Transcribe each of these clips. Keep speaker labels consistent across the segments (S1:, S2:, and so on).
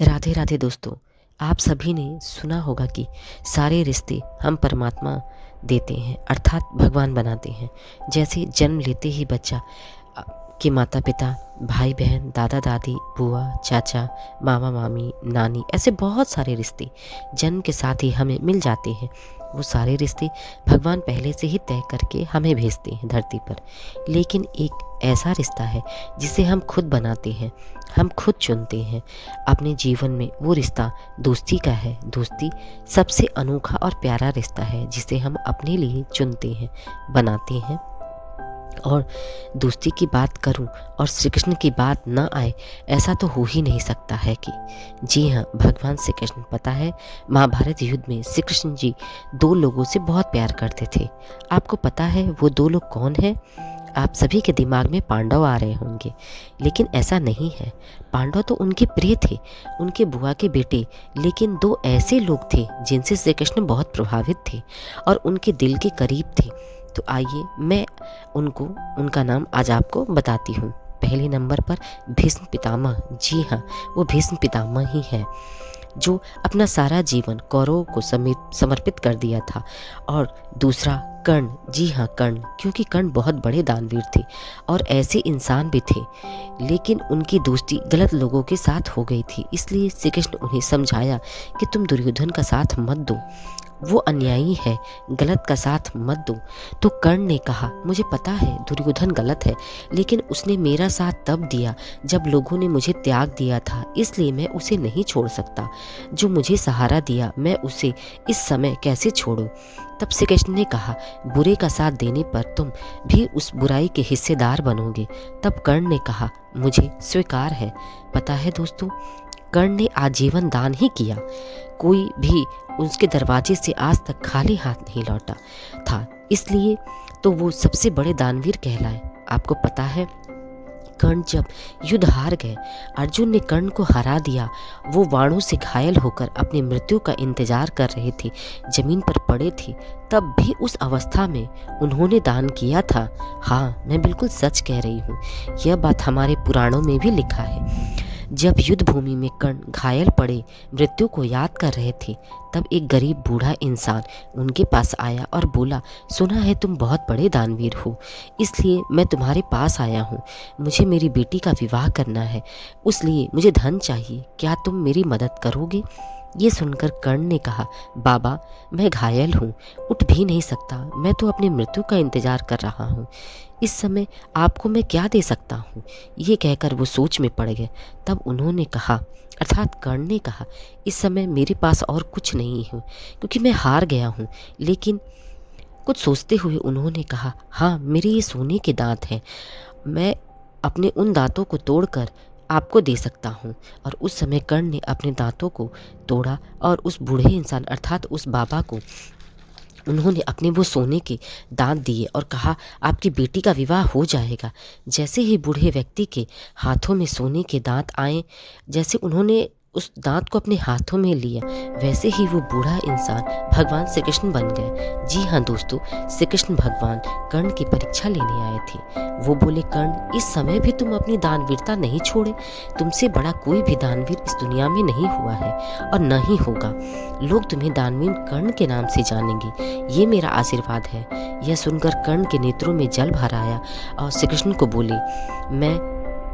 S1: राधे राधे दोस्तों। आप सभी ने सुना होगा कि सारे रिश्ते हम परमात्मा देते हैं, अर्थात भगवान बनाते हैं। जैसे जन्म लेते ही बच्चा अ, के माता पिता, भाई बहन, दादा दादी, बुआ चाचा, मामा मामी, नानी, ऐसे बहुत सारे रिश्ते जन्म के साथ ही हमें मिल जाते हैं। वो सारे रिश्ते भगवान पहले से ही तय करके हमें भेजते हैं धरती पर। लेकिन एक ऐसा रिश्ता है जिसे हम खुद बनाते हैं, हम खुद चुनते हैं अपने जीवन में। वो रिश्ता दोस्ती का है। दोस्ती सबसे अनोखा और प्यारा रिश्ता है जिसे हम अपने लिए चुनते हैं, बनाते हैं। और दोस्ती की बात करूं और श्री कृष्ण की बात ना आए, ऐसा तो हो ही नहीं सकता है कि जी हाँ, भगवान श्री कृष्ण, पता है महाभारत युद्ध में श्री कृष्ण जी दो लोगों से बहुत प्यार करते थे। आपको पता है वो दो लोग कौन हैं? आप सभी के दिमाग में पांडव आ रहे होंगे, लेकिन ऐसा नहीं है। पांडव तो उनके प्रिय थे, उनके बुआ के बेटे। लेकिन दो ऐसे लोग थे जिनसे श्री कृष्ण बहुत प्रभावित थे और उनके दिल के करीब थे। तो आइए मैं उनका नाम आज आपको बताती हूँ। पहले नंबर पर भीष्म पितामह। जी हाँ, वो भीष्म पितामह ही है जो अपना सारा जीवन कौरवों को समर्पित कर दिया था। और दूसरा कर्ण। जी हाँ, कर्ण, क्योंकि कर्ण बहुत बड़े दानवीर थे और ऐसे इंसान भी थे। लेकिन उनकी दोस्ती गलत लोगों के साथ हो गई थी, इसलिए श्री कृष्ण उन्हें समझाया कि तुम दुर्योधन का साथ मत दो, वो अन्यायी है, गलत का साथ मत दो। तो कर्ण ने कहा, मुझे पता है दुर्योधन गलत है, लेकिन उसने मेरा साथ तब दिया जब लोगों ने मुझे त्याग दिया था, इसलिए मैं उसे नहीं छोड़ सकता। जो मुझे सहारा दिया, मैं उसे इस समय कैसे छोड़ूं? तब श्री कृष्ण ने कहा, बुरे का साथ देने पर तुम भी उस बुराई के हिस्सेदार बनोगे। तब कर्ण ने कहा, मुझे स्वीकार है। पता है दोस्तों, कर्ण ने आजीवन दान ही किया। कोई भी उसके दरवाजे से आज तक खाली हाथ नहीं लौटा था, इसलिए तो वो सबसे बड़े दानवीर कहलाए। आपको पता है, कर्ण जब युद्ध हार गए, अर्जुन ने कर्ण को हरा दिया। वो बाणों से घायल होकर अपनी मृत्यु का इंतजार कर रहे थे, जमीन पर पड़े थे, तब भी उस अवस्था में उन्होंने दान किया था। हाँ, मैं बिल्कुल सच कह रही हूँ। यह बात हमारे पुराणों में भी लिखा है। जब युद्ध भूमि में कर्ण घायल पड़े, मृत्यु को याद कर रहे थे, तब एक गरीब बूढ़ा इंसान उनके पास आया और बोला, सुना है तुम बहुत बड़े दानवीर हो, इसलिए मैं तुम्हारे पास आया हूँ। मुझे मेरी बेटी का विवाह करना है, उसलिए मुझे धन चाहिए, क्या तुम मेरी मदद करोगे? ये सुनकर कर्ण ने कहा, बाबा, मैं घायल हूँ, उठ भी नहीं सकता, मैं तो अपनी मृत्यु का इंतजार कर रहा हूँ। इस समय आपको मैं क्या दे सकता हूँ? ये कहकर वो सोच में पड़ गए। तब उन्होंने कहा, अर्थात कर्ण ने कहा, इस समय मेरे पास और कुछ नहीं है क्योंकि मैं हार गया हूँ। लेकिन कुछ सोचते हुए उन्होंने कहा, हाँ, मेरे ये सोने के दांत हैं, मैं अपने उन दांतों को तोड़कर आपको दे सकता हूँ। और उस समय कर्ण ने अपने दांतों को तोड़ा और उस बूढ़े इंसान अर्थात उस बाबा को उन्होंने अपने वो सोने के दांत दिए और कहा, आपकी बेटी का विवाह हो जाएगा। जैसे ही बूढ़े व्यक्ति के हाथों में सोने के दांत आए, जैसे उन्होंने उस दांत को अपने हाथों में लिया, वैसे ही वो बूढ़ा इंसान भगवान श्री कृष्ण बन गए। जी हाँ दोस्तों, श्री कृष्ण भगवान कर्ण की परीक्षा लेने आए थे। वो बोले, कर्ण, इस समय भी तुम अपनी दानवीरता नहीं छोड़े। तुमसे बड़ा कोई भी दानवीर इस दुनिया में नहीं हुआ है और न ही होगा। लोग तुम्हें दानवीर कर्ण के नाम से जानेंगे, ये मेरा आशीर्वाद है। यह सुनकर कर्ण के नेत्रों में जल भर आया और श्री कृष्ण को बोले, मैं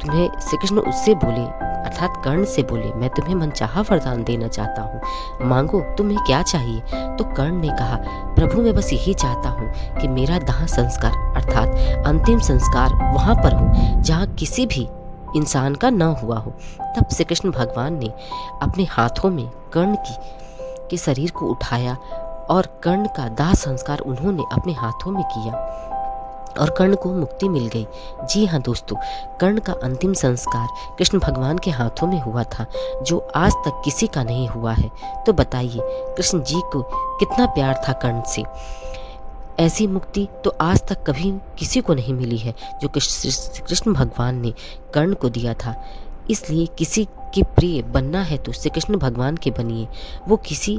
S1: तुम्हें श्री कृष्ण उससे बोले अर्थात कर्ण से बोले, मैं तुम्हें मनचाहा वरदान देना चाहता हूँ, मांगो, तुम्हें क्या चाहिए? तो कर्ण ने कहा, प्रभु, मैं बस यही चाहता हूँ कि मेरा दाह संस्कार अर्थात अंतिम संस्कार वहाँ पर हो जहाँ किसी भी इंसान का न हुआ हो। तब श्री कृष्ण भगवान ने अपने हाथों में कर्ण के शरीर को उठाया और कर्ण का दाह संस्कार उन्होंने अपने हाथों में किया और कर्ण को मुक्ति मिल गई। जी हाँ दोस्तों, कर्ण का अंतिम संस्कार कृष्ण भगवान के हाथों में हुआ था, जो आज तक किसी का नहीं हुआ है। तो बताइए, कृष्ण जी को कितना प्यार था कर्ण से। ऐसी मुक्ति तो आज तक कभी किसी को नहीं मिली है जो कृष्ण भगवान ने कर्ण को दिया था। इसलिए किसी के प्रिय बनना है तो श्री कृष्ण भगवान के बनिए, वो किसी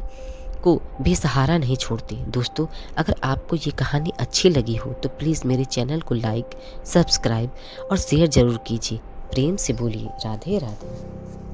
S1: को बेसहारा नहीं छोड़ते। दोस्तों, अगर आपको ये कहानी अच्छी लगी हो तो प्लीज़ मेरे चैनल को लाइक, सब्सक्राइब और शेयर ज़रूर कीजिए। प्रेम से बोलिए, राधे राधे।